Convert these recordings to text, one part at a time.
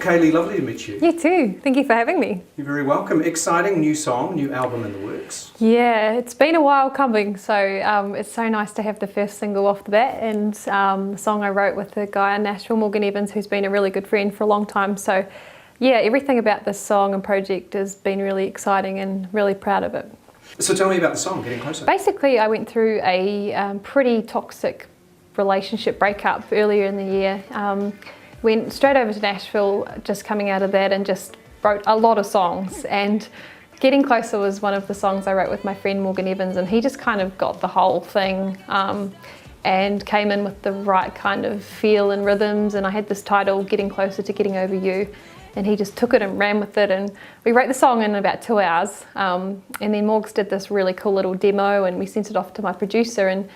Kaylee, lovely to meet you. You too. Thank you for having me. You're very welcome. Exciting new song, new album in the works. Yeah, it's been a while coming, so it's so nice to have the first single off the bat, and the song I wrote with the guy in Nashville, Morgan Evans, who's been a really good friend for a long time. So yeah, everything about this song and project has been really exciting and really proud of it. So tell me about the song, Getting Closer. Basically, I went through a pretty toxic relationship breakup earlier in the year. Went straight over to Nashville, just coming out of that, and just wrote a lot of songs. And Getting Closer was one of the songs I wrote with my friend Morgan Evans, and he just kind of got the whole thing and came in with the right kind of feel and rhythms. And I had this title, Getting Closer to Getting Over You, and he just took it and ran with it. And we wrote the song in about 2 hours. And then Morgs did this really cool little demo, and we sent it off to my producer. And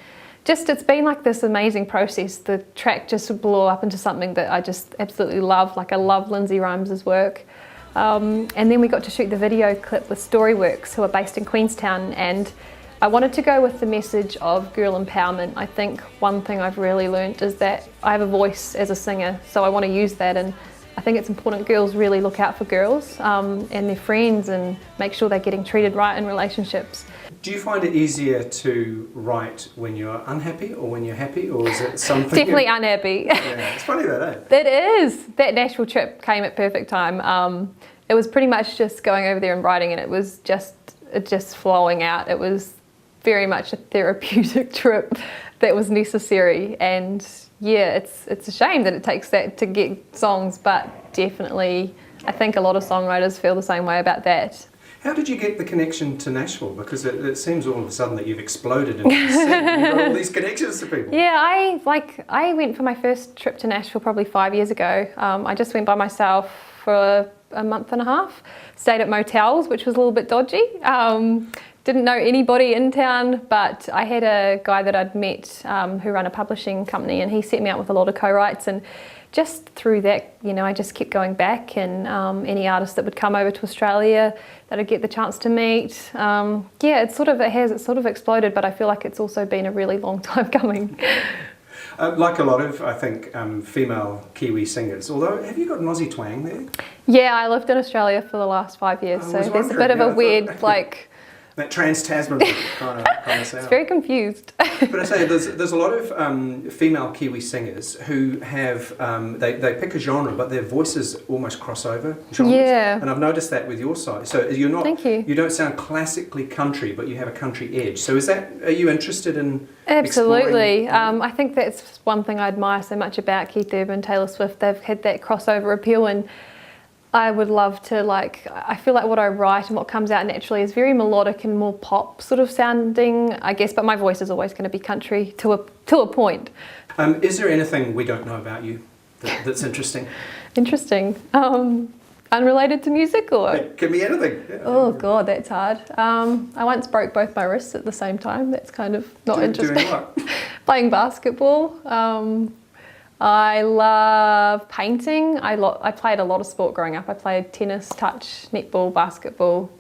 just, it's been like this amazing process. The track just blew up into something that I just absolutely love. Like, I love Lindsay Rimes' work. And then we got to shoot the video clip with Storyworks, who are based in Queenstown. And I wanted to go with the message of girl empowerment. I think one thing I've really learned is that I have a voice as a singer, so I want to use that. And I think it's important girls really look out for girls and their friends, and make sure they're getting treated right in relationships. Do you find it easier to write when you're unhappy or when you're happy, or is it something? Definitely unhappy. Yeah, it's funny that, eh? It is. That Nashville trip came at perfect time. It was pretty much just going over there and writing, and it was just flowing out. It was very much a therapeutic trip that was necessary. And yeah, it's a shame that it takes that to get songs, but definitely I think a lot of songwriters feel the same way about that. How did you get the connection to Nashville? Because it seems all of a sudden that you've exploded into the scene. You've got all these connections to people. Yeah, I went for my first trip to Nashville probably 5 years ago. I just went by myself for a month and a half, stayed at motels, which was a little bit dodgy. Didn't know anybody in town, but I had a guy that I'd met who ran a publishing company, and he set me up with a lot of co-writes. And just through that, you know, I just kept going back, and any artists that would come over to Australia that I'd get the chance to meet. Yeah, it sort of exploded, but I feel like it's also been a really long time coming. Like a lot of, I think, female Kiwi singers, although have you got an Aussie twang there? Yeah, I lived in Australia for the last 5 years, so there's a bit of a weird, like... That trans-Tasman kind of sound. It's very confused. But I say there's a lot of female Kiwi singers who have they pick a genre, but their voices almost cross over genres. Yeah. And I've noticed that with your side. So you're not. Thank you. You don't sound classically country, but you have a country edge. So are you interested in? Absolutely. Exploring? I think that's one thing I admire so much about Keith Urban, Taylor Swift. They've had that crossover appeal, and I would love to, I feel like what I write and what comes out naturally is very melodic and more pop sort of sounding, I guess, but my voice is always going to be country to a point. Is there anything we don't know about you that's interesting? Interesting. Unrelated to music, or? It can be anything. Yeah. Oh God, that's hard. I once broke both my wrists at the same time. That's kind of not interesting. Doing what? Playing basketball. I love painting. I played a lot of sport growing up. I played tennis, touch, netball, basketball,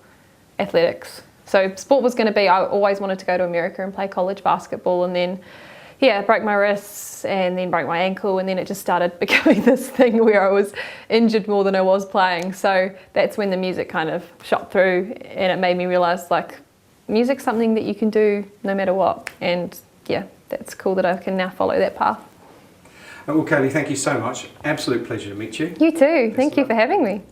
athletics. So sport was going to be, I always wanted to go to America and play college basketball, and then, yeah, broke my wrists and then broke my ankle, and then it just started becoming this thing where I was injured more than I was playing. So that's when the music kind of shot through, and it made me realise, like, music's something that you can do no matter what. And yeah, that's cool that I can now follow that path. Well, Kaylee, thank you so much. Absolute pleasure to meet you. You too. Thank you for having me.